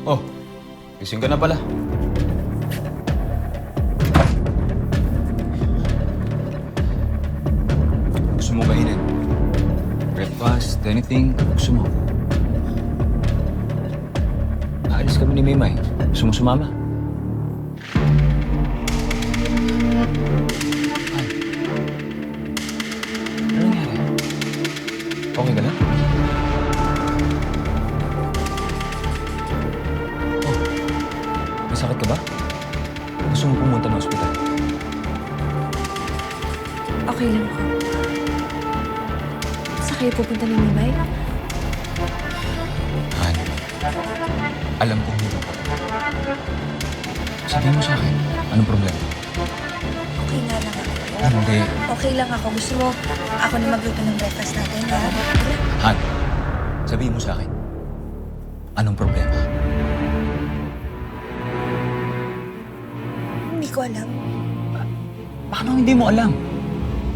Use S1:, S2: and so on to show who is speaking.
S1: Oh, gising ka na pala. Gusto mo kainin? Breakfast, anything, gusto mo? Aalis kami ni Maymay. Gusto mo sumama? Ay. Ano nangyari? Okay ka lang? Oh, may sakit ka ba? Gusto mo pumunta ng ospital?
S2: Okay lang ako. Saan kayo pupunta ni Mimay?
S1: Han, alam kong hindi ka. Sabihin mo sa akin, anong problema?
S2: Okay nga lang ako.
S1: Hindi.
S2: Okay lang ako. Gusto mo ako na magluto ng breakfast natin, ha?
S1: Han, sabihin mo sa akin, anong problema?
S2: Hindi ko alam.
S1: Paano hindi mo alam?